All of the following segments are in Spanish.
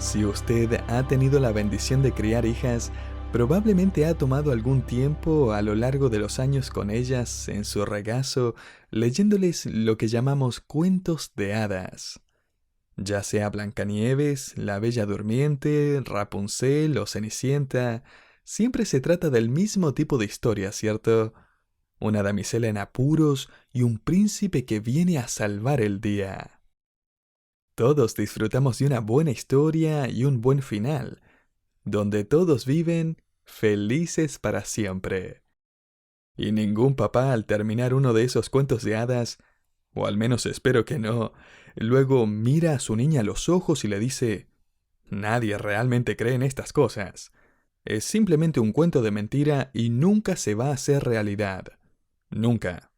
Si usted ha tenido la bendición de criar hijas, probablemente ha tomado algún tiempo a lo largo de los años con ellas en su regazo, leyéndoles lo que llamamos cuentos de hadas. Ya sea Blancanieves, La Bella Durmiente, Rapunzel o Cenicienta, siempre se trata del mismo tipo de historia, ¿cierto? Una damisela en apuros y un príncipe que viene a salvar el día. Todos disfrutamos de una buena historia y un buen final, donde todos viven felices para siempre. Y ningún papá al terminar uno de esos cuentos de hadas, o al menos espero que no, luego mira a su niña a los ojos y le dice: nadie realmente cree en estas cosas. Es simplemente un cuento de mentira y nunca se va a hacer realidad. Nunca.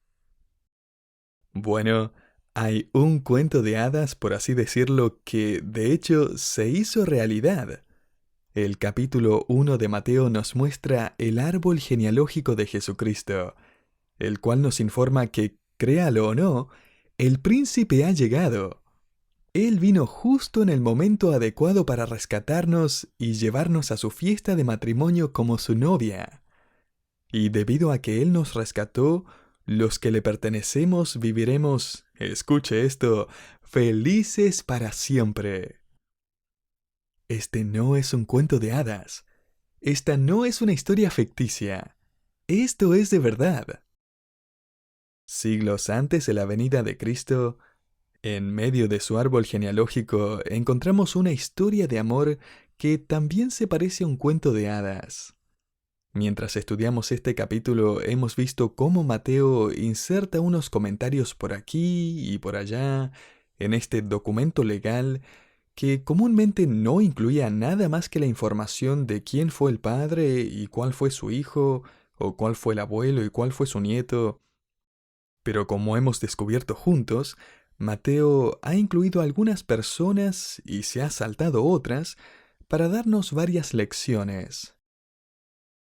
Bueno, hay un cuento de hadas, por así decirlo, que de hecho se hizo realidad. El capítulo 1 de Mateo nos muestra el árbol genealógico de Jesucristo, el cual nos informa que, créalo o no, el príncipe ha llegado. Él vino justo en el momento adecuado para rescatarnos y llevarnos a su fiesta de matrimonio como su novia. Y debido a que Él nos rescató, los que le pertenecemos viviremos, escuche esto, felices para siempre. Este no es un cuento de hadas. Esta no es una historia ficticia. Esto es de verdad. Siglos antes de la venida de Cristo, en medio de su árbol genealógico encontramos una historia de amor que también se parece a un cuento de hadas. Mientras estudiamos este capítulo, hemos visto cómo Mateo inserta unos comentarios por aquí y por allá en este documento legal que comúnmente no incluía nada más que la información de quién fue el padre y cuál fue su hijo, o cuál fue el abuelo y cuál fue su nieto. Pero como hemos descubierto juntos, Mateo ha incluido algunas personas y se ha saltado otras para darnos varias lecciones.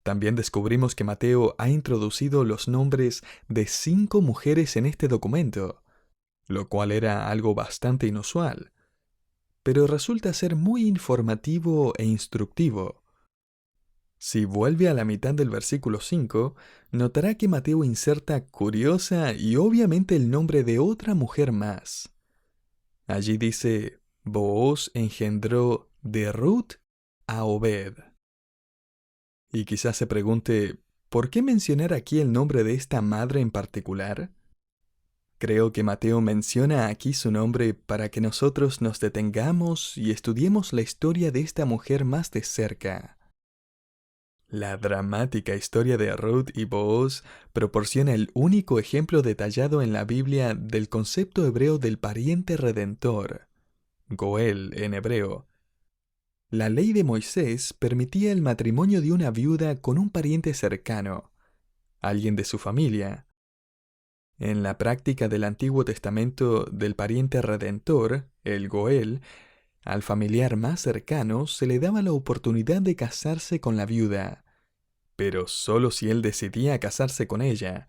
También descubrimos que Mateo ha introducido los nombres de 5 mujeres en este documento, lo cual era algo bastante inusual, pero resulta ser muy informativo e instructivo. Si vuelve a la mitad del versículo 5, notará que Mateo inserta curiosa y obviamente el nombre de otra mujer más. Allí dice: Booz engendró de Ruth a Obed. Y quizás se pregunte, ¿por qué mencionar aquí el nombre de esta madre en particular? Creo que Mateo menciona aquí su nombre para que nosotros nos detengamos y estudiemos la historia de esta mujer más de cerca. La dramática historia de Ruth y Booz proporciona el único ejemplo detallado en la Biblia del concepto hebreo del pariente redentor, Goel en hebreo. La ley de Moisés permitía el matrimonio de una viuda con un pariente cercano, alguien de su familia. En la práctica del Antiguo Testamento del pariente redentor, el Goel, al familiar más cercano se le daba la oportunidad de casarse con la viuda, pero solo si él decidía casarse con ella,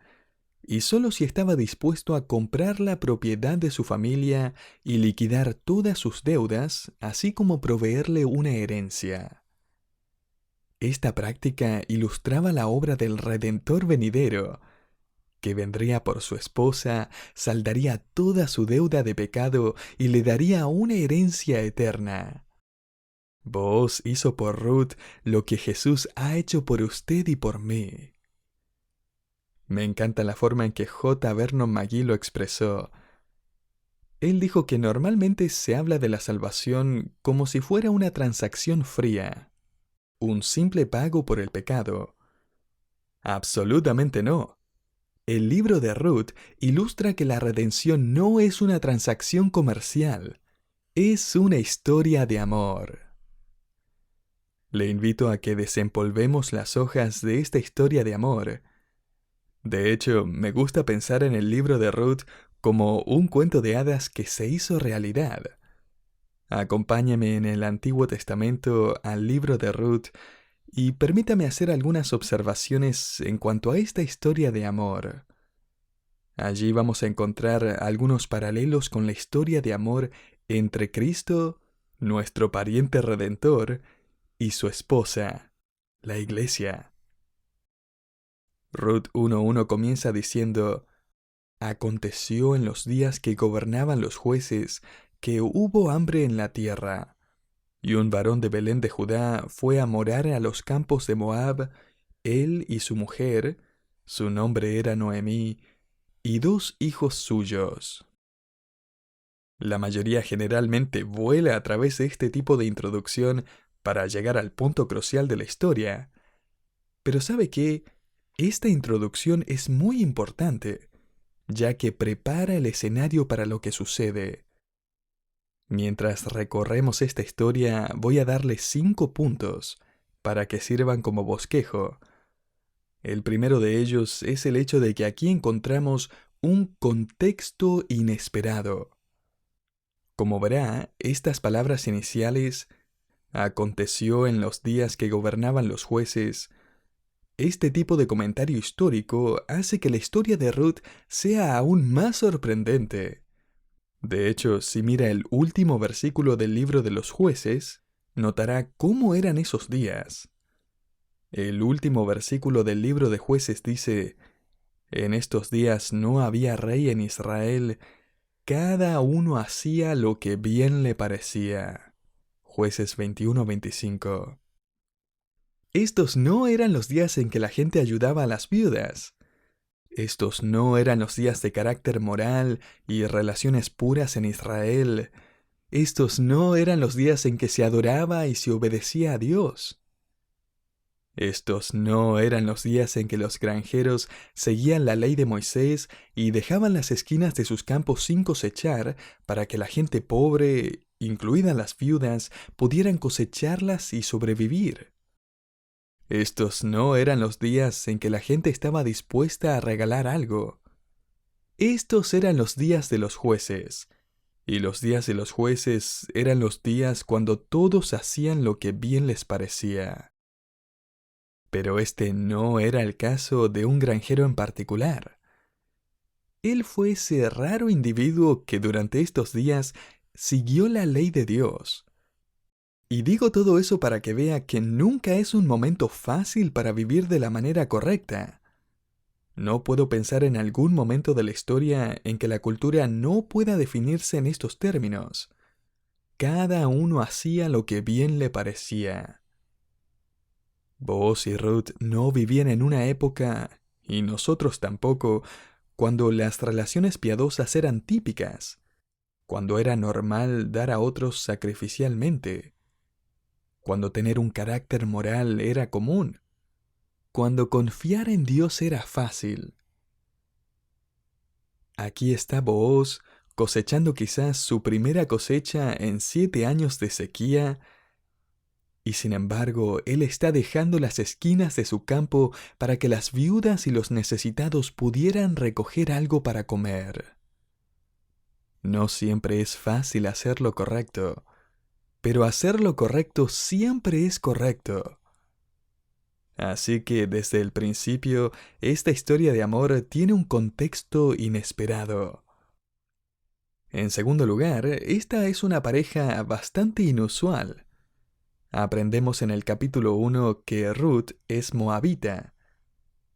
y solo si estaba dispuesto a comprar la propiedad de su familia y liquidar todas sus deudas, así como proveerle una herencia. Esta práctica ilustraba la obra del Redentor venidero, que vendría por su esposa, saldaría toda su deuda de pecado y le daría una herencia eterna. Booz hizo por Ruth lo que Jesús ha hecho por usted y por mí. Me encanta la forma en que J. Vernon McGee lo expresó. Él dijo que normalmente se habla de la salvación como si fuera una transacción fría, un simple pago por el pecado. Absolutamente no. El libro de Ruth ilustra que la redención no es una transacción comercial, es una historia de amor. Le invito a que desempolvemos las hojas de esta historia de amor. De hecho, me gusta pensar en el libro de Ruth como un cuento de hadas que se hizo realidad. Acompáñame en el Antiguo Testamento al libro de Ruth y permítame hacer algunas observaciones en cuanto a esta historia de amor. Allí vamos a encontrar algunos paralelos con la historia de amor entre Cristo, nuestro pariente redentor, y su esposa, la iglesia. Ruth 1:1 comienza diciendo: Aconteció en los días que gobernaban los jueces que hubo hambre en la tierra, y un varón de Belén de Judá fue a morar a los campos de Moab, él y su mujer, su nombre era Noemí, y 2 hijos suyos. La mayoría generalmente vuela a través de este tipo de introducción para llegar al punto crucial de la historia. Pero ¿sabe qué? Esta introducción es muy importante, ya que prepara el escenario para lo que sucede. Mientras recorremos esta historia, voy a darle 5 puntos para que sirvan como bosquejo. El primero de ellos es el hecho de que aquí encontramos un contexto inesperado. Como verá, estas palabras iniciales, aconteció en los días que gobernaban los jueces, este tipo de comentario histórico hace que la historia de Ruth sea aún más sorprendente. De hecho, si mira el último versículo del libro de los jueces, notará cómo eran esos días. El último versículo del libro de jueces dice: En estos días no había rey en Israel, cada uno hacía lo que bien le parecía. Jueces 21:25. Estos no eran los días en que la gente ayudaba a las viudas. Estos no eran los días de carácter moral y relaciones puras en Israel. Estos no eran los días en que se adoraba y se obedecía a Dios. Estos no eran los días en que los granjeros seguían la ley de Moisés y dejaban las esquinas de sus campos sin cosechar para que la gente pobre, incluidas las viudas, pudieran cosecharlas y sobrevivir. Estos no eran los días en que la gente estaba dispuesta a regalar algo. Estos eran los días de los jueces. Y los días de los jueces eran los días cuando todos hacían lo que bien les parecía. Pero este no era el caso de un granjero en particular. Él fue ese raro individuo que durante estos días siguió la ley de Dios. Y digo todo eso para que vea que nunca es un momento fácil para vivir de la manera correcta. No puedo pensar en algún momento de la historia en que la cultura no pueda definirse en estos términos. Cada uno hacía lo que bien le parecía. Booz y Ruth no vivían en una época, y nosotros tampoco, cuando las relaciones piadosas eran típicas, cuando era normal dar a otros sacrificialmente, cuando tener un carácter moral era común, cuando confiar en Dios era fácil. Aquí está Booz cosechando quizás su primera cosecha en 7 años de sequía, y sin embargo él está dejando las esquinas de su campo para que las viudas y los necesitados pudieran recoger algo para comer. No siempre es fácil hacer lo correcto, pero hacer lo correcto siempre es correcto. Así que desde el principio, esta historia de amor tiene un contexto inesperado. En segundo lugar, esta es una pareja bastante inusual. Aprendemos en el capítulo 1 que Ruth es moabita.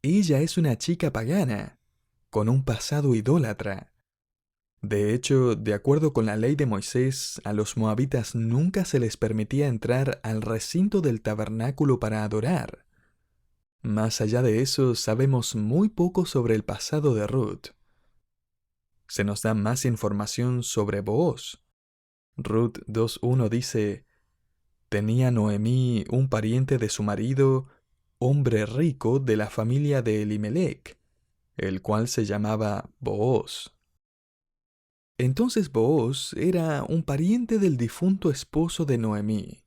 Ella es una chica pagana, con un pasado idólatra. De hecho, de acuerdo con la ley de Moisés, a los moabitas nunca se les permitía entrar al recinto del tabernáculo para adorar. Más allá de eso, sabemos muy poco sobre el pasado de Ruth. Se nos da más información sobre Booz. Ruth 2:1 dice: Tenía Noemí un pariente de su marido, hombre rico de la familia de Elimelech, el cual se llamaba Booz. Entonces Booz era un pariente del difunto esposo de Noemí.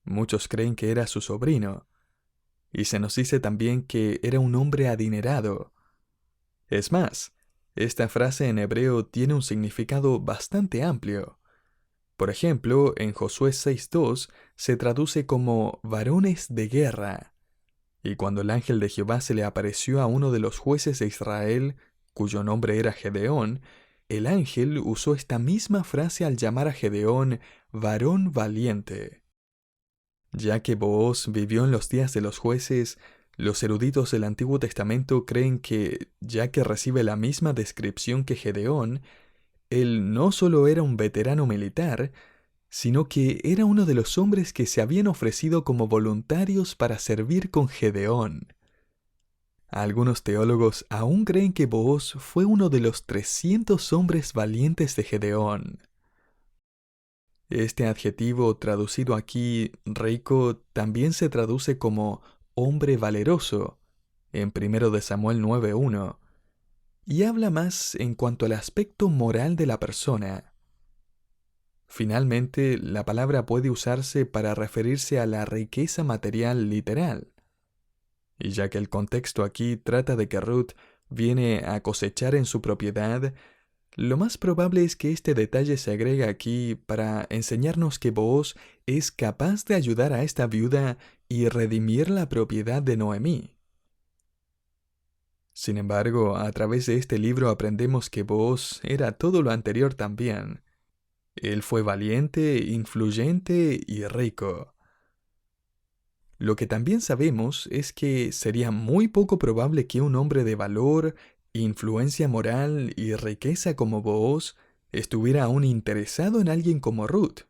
Muchos creen que era su sobrino, y se nos dice también que era un hombre adinerado. Es más, esta frase en hebreo tiene un significado bastante amplio. Por ejemplo, en Josué 6:2 se traduce como varones de guerra. Y cuando el ángel de Jehová se le apareció a uno de los jueces de Israel, cuyo nombre era Gedeón, el ángel usó esta misma frase al llamar a Gedeón varón valiente. Ya que Booz vivió en los días de los jueces, los eruditos del Antiguo Testamento creen que, ya que recibe la misma descripción que Gedeón, él no solo era un veterano militar, sino que era uno de los hombres que se habían ofrecido como voluntarios para servir con Gedeón. Algunos teólogos aún creen que Booz fue uno de los 300 hombres valientes de Gedeón. Este adjetivo traducido aquí, rico, también se traduce como hombre valeroso, en 1 de Samuel 9:1, y habla más en cuanto al aspecto moral de la persona. Finalmente, la palabra puede usarse para referirse a la riqueza material literal. Y ya que el contexto aquí trata de que Ruth viene a cosechar en su propiedad, lo más probable es que este detalle se agrega aquí para enseñarnos que Booz es capaz de ayudar a esta viuda y redimir la propiedad de Noemí. Sin embargo, a través de este libro aprendemos que Booz era todo lo anterior también. Él fue valiente, influyente y rico. Lo que también sabemos es que sería muy poco probable que un hombre de valor, influencia moral y riqueza como Booz estuviera aún interesado en alguien como Ruth.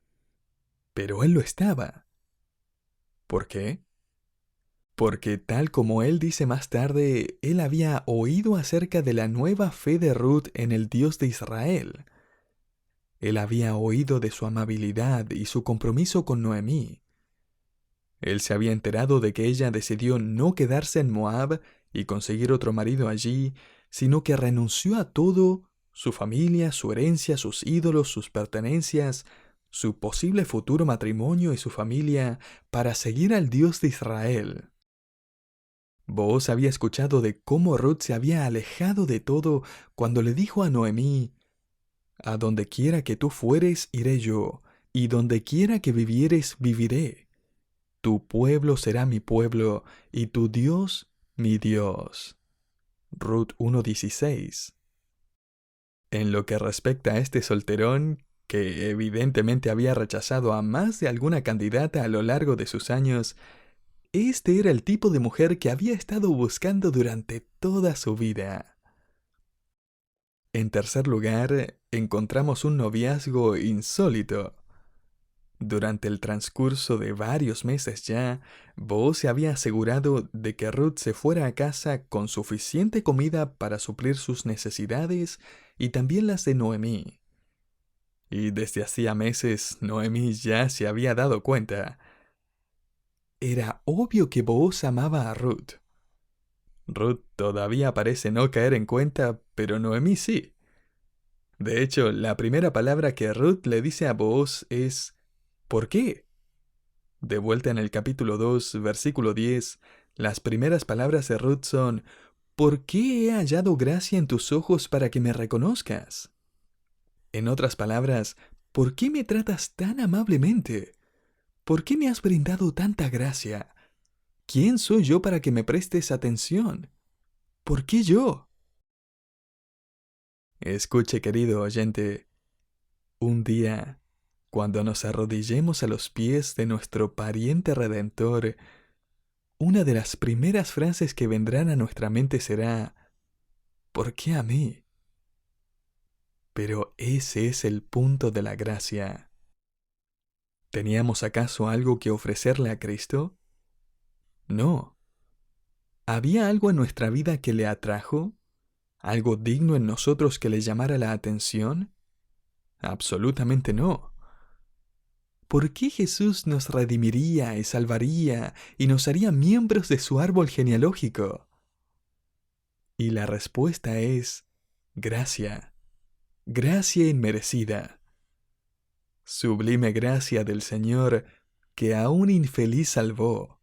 Pero él lo estaba. ¿Por qué? Porque tal como él dice más tarde, él había oído acerca de la nueva fe de Ruth en el Dios de Israel. Él había oído de su amabilidad y su compromiso con Noemí. Él se había enterado de que ella decidió no quedarse en Moab y conseguir otro marido allí, sino que renunció a todo, su familia, su herencia, sus ídolos, sus pertenencias, su posible futuro matrimonio y su familia, para seguir al Dios de Israel. Booz había escuchado de cómo Ruth se había alejado de todo cuando le dijo a Noemí: «A donde quiera que tú fueres, iré yo, y donde quiera que vivieres, viviré. Tu pueblo será mi pueblo, y tu Dios, mi Dios». Ruth 1:16. En lo que respecta a este solterón, que evidentemente había rechazado a más de alguna candidata a lo largo de sus años, este era el tipo de mujer que había estado buscando durante toda su vida. En tercer lugar, encontramos un noviazgo insólito. Durante el transcurso de varios meses ya, Booz se había asegurado de que Ruth se fuera a casa con suficiente comida para suplir sus necesidades y también las de Noemí. Y desde hacía meses, Noemí ya se había dado cuenta. Era obvio que Booz amaba a Ruth. Ruth todavía parece no caer en cuenta, pero Noemí sí. De hecho, la primera palabra que Ruth le dice a Booz es «¿Por qué?». De vuelta en el capítulo 2, versículo 10, las primeras palabras de Ruth son «¿Por qué he hallado gracia en tus ojos para que me reconozcas?». En otras palabras, ¿por qué me tratas tan amablemente? ¿Por qué me has brindado tanta gracia? ¿Quién soy yo para que me prestes atención? ¿Por qué yo? Escuche, querido oyente, un día, cuando nos arrodillemos a los pies de nuestro pariente redentor, una de las primeras frases que vendrán a nuestra mente será «¿Por qué a mí?». Pero ese es el punto de la gracia. ¿Teníamos acaso algo que ofrecerle a Cristo? No. ¿Había algo en nuestra vida que le atrajo? ¿Algo digno en nosotros que le llamara la atención? Absolutamente no. ¿Por qué Jesús nos redimiría y salvaría y nos haría miembros de su árbol genealógico? Y la respuesta es gracia. Gracia inmerecida. Sublime gracia del Señor que a un infeliz salvó.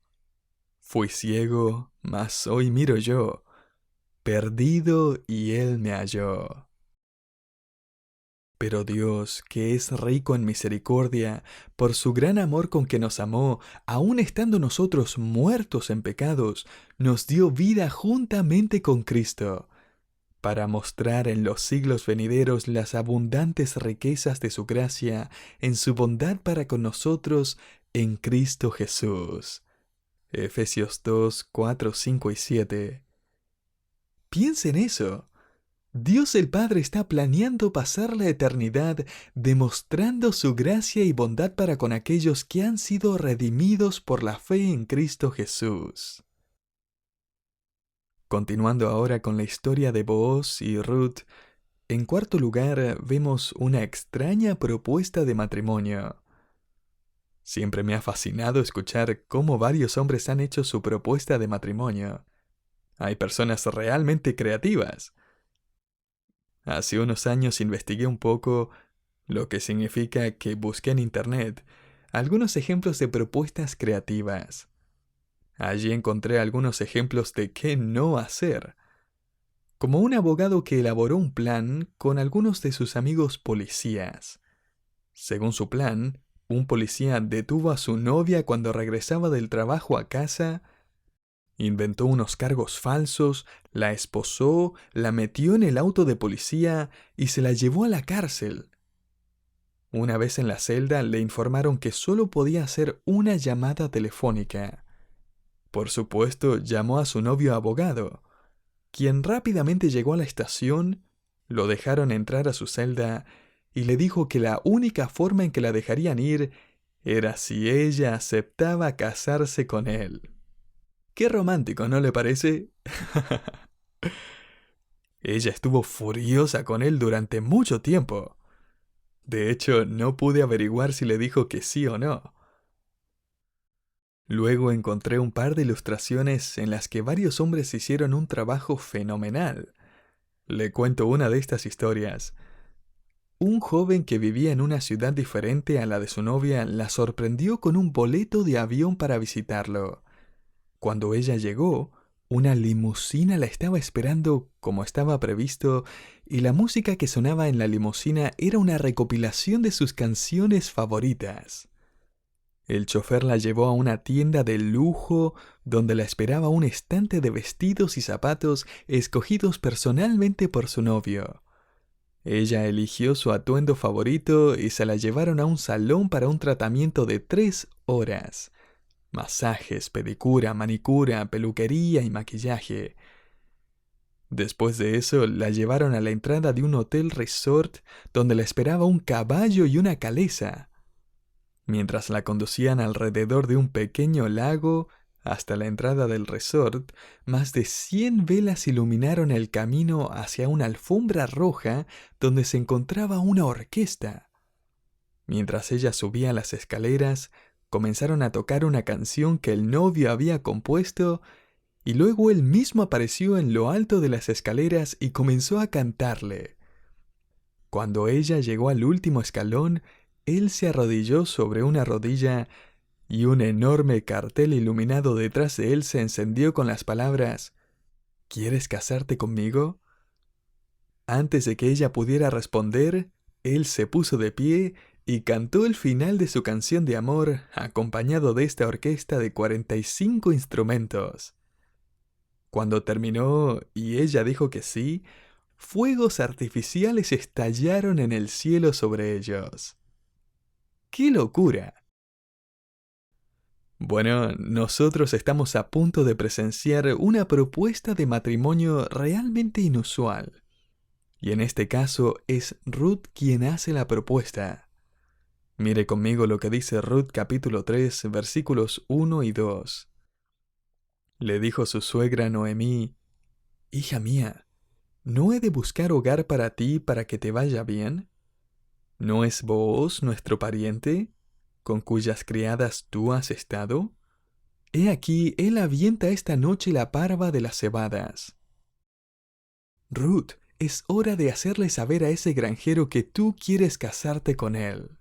Fui ciego, mas hoy miro yo, perdido y Él me halló. Pero Dios, que es rico en misericordia, por su gran amor con que nos amó, aun estando nosotros muertos en pecados, nos dio vida juntamente con Cristo. para mostrar en los siglos venideros las abundantes riquezas de su gracia en su bondad para con nosotros en Cristo Jesús. Efesios 2, 4, 5 y 7. Piensa en eso. Dios el Padre está planeando pasar la eternidad demostrando su gracia y bondad para con aquellos que han sido redimidos por la fe en Cristo Jesús. Continuando ahora con la historia de Booz y Ruth, en cuarto lugar vemos una extraña propuesta de matrimonio. Siempre me ha fascinado escuchar cómo varios hombres han hecho su propuesta de matrimonio. Hay personas realmente creativas. Hace unos años investigué un poco, lo que significa que busqué en internet algunos ejemplos de propuestas creativas. Allí encontré algunos ejemplos de qué no hacer, como un abogado que elaboró un plan con algunos de sus amigos policías. Según su plan, un policía detuvo a su novia cuando regresaba del trabajo a casa, inventó unos cargos falsos, la esposó, la metió en el auto de policía y se la llevó a la cárcel. Una vez en la celda le informaron que solo podía hacer una llamada telefónica. Por supuesto, llamó a su novio abogado, quien rápidamente llegó a la estación, lo dejaron entrar a su celda y le dijo que la única forma en que la dejarían ir era si ella aceptaba casarse con él. Qué romántico, ¿no le parece? Ella estuvo furiosa con él durante mucho tiempo. De hecho, no pude averiguar si le dijo que sí o no. Luego encontré un par de ilustraciones en las que varios hombres hicieron un trabajo fenomenal. Le cuento una de estas historias. Un joven que vivía en una ciudad diferente a la de su novia la sorprendió con un boleto de avión para visitarlo. Cuando ella llegó, una limusina la estaba esperando como estaba previsto, y la música que sonaba en la limusina era una recopilación de sus canciones favoritas. El chofer la llevó a una tienda de lujo donde la esperaba un estante de vestidos y zapatos escogidos personalmente por su novio. Ella eligió su atuendo favorito y se la llevaron a un salón para un tratamiento de 3 horas. Masajes, pedicura, manicura, peluquería y maquillaje. Después de eso, la llevaron a la entrada de un hotel resort donde la esperaba un caballo y una calesa. Mientras la conducían alrededor de un pequeño lago hasta la entrada del resort, más de 100 velas iluminaron el camino hacia una alfombra roja donde se encontraba una orquesta. Mientras ella subía las escaleras, comenzaron a tocar una canción que el novio había compuesto y luego él mismo apareció en lo alto de las escaleras y comenzó a cantarle. Cuando ella llegó al último escalón, él se arrodilló sobre una rodilla y un enorme cartel iluminado detrás de él se encendió con las palabras: ¿Quieres casarte conmigo? Antes de que ella pudiera responder, él se puso de pie y cantó el final de su canción de amor acompañado de esta orquesta de 45 instrumentos. Cuando terminó y ella dijo que sí, fuegos artificiales estallaron en el cielo sobre ellos. ¡Qué locura! Bueno, nosotros estamos a punto de presenciar una propuesta de matrimonio realmente inusual. Y en este caso es Ruth quien hace la propuesta. Mire conmigo lo que dice Ruth capítulo 3, versículos 1 y 2. Le dijo su suegra Noemí: «Hija mía, ¿no he de buscar hogar para ti para que te vaya bien? ¿No es Booz nuestro pariente, con cuyas criadas tú has estado? He aquí, él avienta esta noche la parva de las cebadas. Ruth, es hora de hacerle saber a ese granjero que tú quieres casarte con él».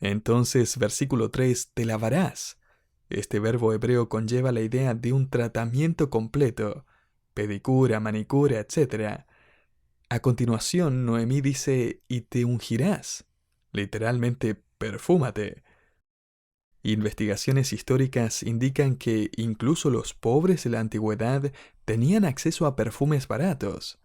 Entonces, versículo 3, te lavarás. Este verbo hebreo conlleva la idea de un tratamiento completo, pedicura, manicura, etc. A continuación, Noemí dice, y te ungirás. Literalmente, perfúmate. Investigaciones históricas indican que incluso los pobres de la antigüedad tenían acceso a perfumes baratos.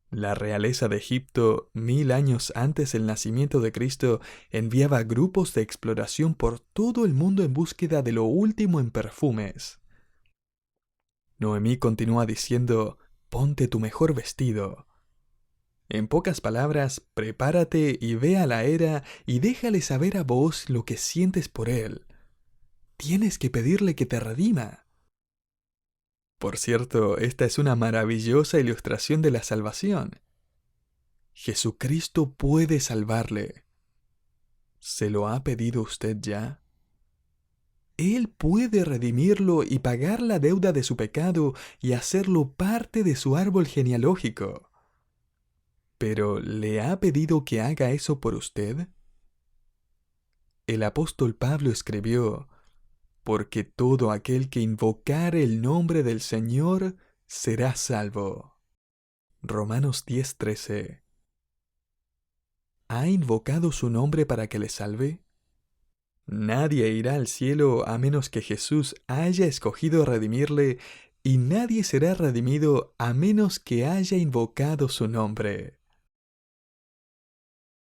La realeza de Egipto, 1000 años antes del nacimiento de Cristo, enviaba grupos de exploración por todo el mundo en búsqueda de lo último en perfumes. Noemí continúa diciendo, ponte tu mejor vestido. En pocas palabras, prepárate y ve a la era y déjale saber a Booz lo que sientes por él. Tienes que pedirle que te redima. Por cierto, esta es una maravillosa ilustración de la salvación. Jesucristo puede salvarle. ¿Se lo ha pedido usted ya? Él puede redimirlo y pagar la deuda de su pecado y hacerlo parte de su árbol genealógico. ¿Pero le ha pedido que haga eso por usted? El apóstol Pablo escribió, porque todo aquel que invocare el nombre del Señor será salvo. Romanos 10:13. ¿Ha invocado su nombre para que le salve? Nadie irá al cielo a menos que Jesús haya escogido redimirle, y nadie será redimido a menos que haya invocado su nombre.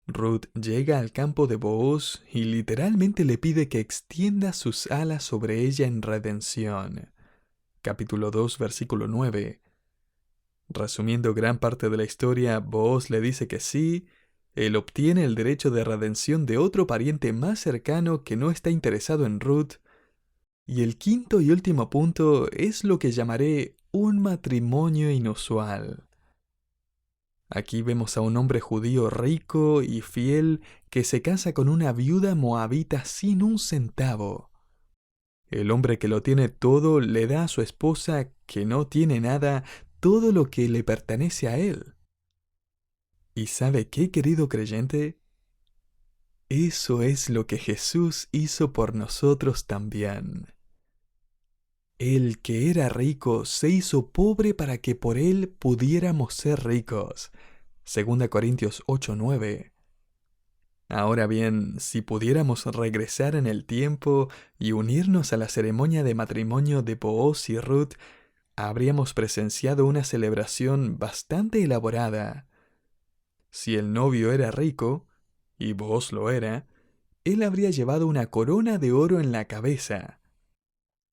Ruth llega al campo de Booz y literalmente le pide que extienda sus alas sobre ella en redención. Capítulo 2, versículo 9. Resumiendo gran parte de la historia, Booz le dice que sí, él obtiene el derecho de redención de otro pariente más cercano que no está interesado en Ruth. Y el quinto y último punto es lo que llamaré un matrimonio inusual. Aquí vemos a un hombre judío rico y fiel que se casa con una viuda moabita sin un centavo. El hombre que lo tiene todo le da a su esposa, que no tiene nada, todo lo que le pertenece a él. ¿Y sabe qué, querido creyente? Eso es lo que Jesús hizo por nosotros también. El que era rico se hizo pobre para que por él pudiéramos ser ricos. 2 Corintios 8:9. Ahora bien, si pudiéramos regresar en el tiempo y unirnos a la ceremonia de matrimonio de Booz y Ruth, habríamos presenciado una celebración bastante elaborada. Si el novio era rico, y Booz lo era, él habría llevado una corona de oro en la cabeza.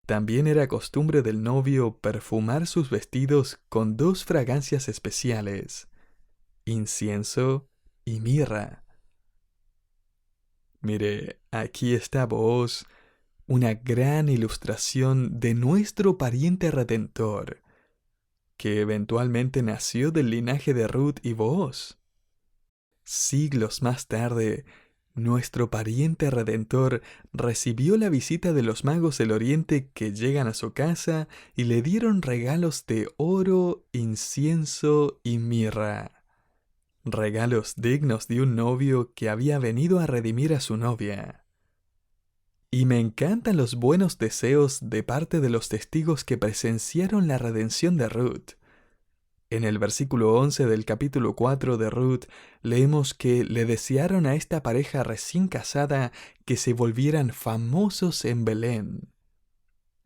También era costumbre del novio perfumar sus vestidos con 2 fragancias especiales, incienso y mirra. Mire, aquí está Booz, una gran ilustración de nuestro pariente redentor, que eventualmente nació del linaje de Ruth y Booz. Siglos más tarde, nuestro pariente redentor recibió la visita de los magos del Oriente que llegan a su casa y le dieron regalos de oro, incienso y mirra. Regalos dignos de un novio que había venido a redimir a su novia. Y me encantan los buenos deseos de parte de los testigos que presenciaron la redención de Ruth. En el versículo 11 del capítulo 4 de Ruth, leemos que le desearon a esta pareja recién casada que se volvieran famosos en Belén.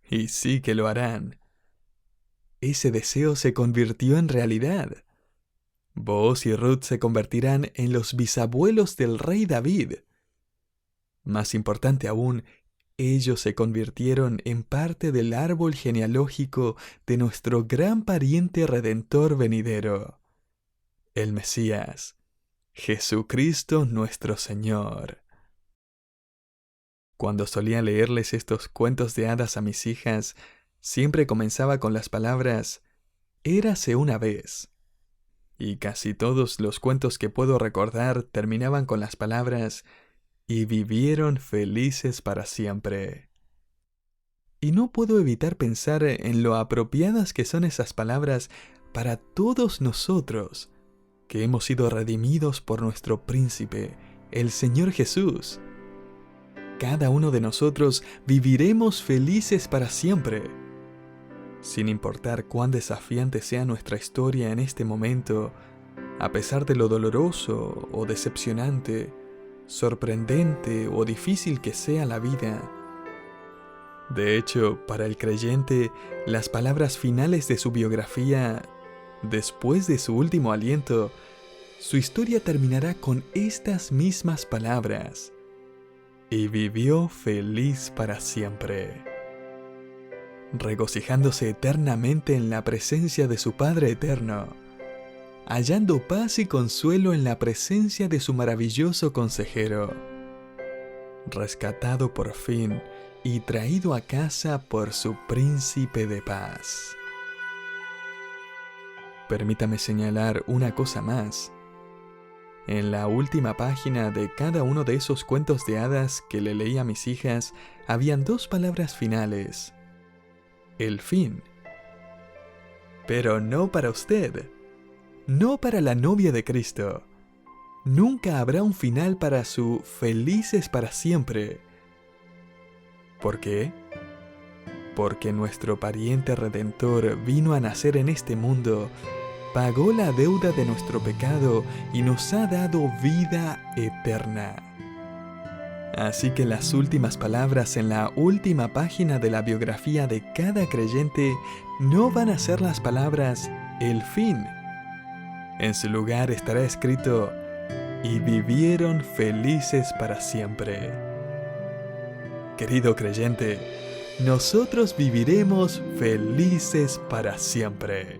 Y sí que lo harán. Ese deseo se convirtió en realidad. Booz y Ruth se convertirán en los bisabuelos del rey David. Más importante aún, ellos se convirtieron en parte del árbol genealógico de nuestro gran pariente redentor venidero, el Mesías, Jesucristo nuestro Señor. Cuando solía leerles estos cuentos de hadas a mis hijas, siempre comenzaba con las palabras, érase una vez. Y casi todos los cuentos que puedo recordar terminaban con las palabras, y vivieron felices para siempre. Y no puedo evitar pensar en lo apropiadas que son esas palabras para todos nosotros, que hemos sido redimidos por nuestro príncipe, el Señor Jesús. Cada uno de nosotros viviremos felices para siempre. Sin importar cuán desafiante sea nuestra historia en este momento, a pesar de lo doloroso o decepcionante, sorprendente o difícil que sea la vida, De hecho, para el creyente, las palabras finales de su biografía, después de su último aliento, su historia terminará con estas mismas palabras: y vivió feliz para siempre, regocijándose eternamente en la presencia de su Padre eterno, hallando paz y consuelo en la presencia de su maravilloso consejero, rescatado por fin y traído a casa por su príncipe de paz. Permítame señalar una cosa más. En la última página de cada uno de esos cuentos de hadas que le leí a mis hijas, habían dos palabras finales: el fin. Pero no para usted, no para la novia de Cristo. Nunca habrá un final para su felices para siempre. ¿Por qué? Porque nuestro pariente redentor vino a nacer en este mundo, pagó la deuda de nuestro pecado y nos ha dado vida eterna. Así que las últimas palabras en la última página de la biografía de cada creyente no van a ser las palabras "el fin". En su lugar estará escrito: y vivieron felices para siempre. Querido creyente, nosotros viviremos felices para siempre.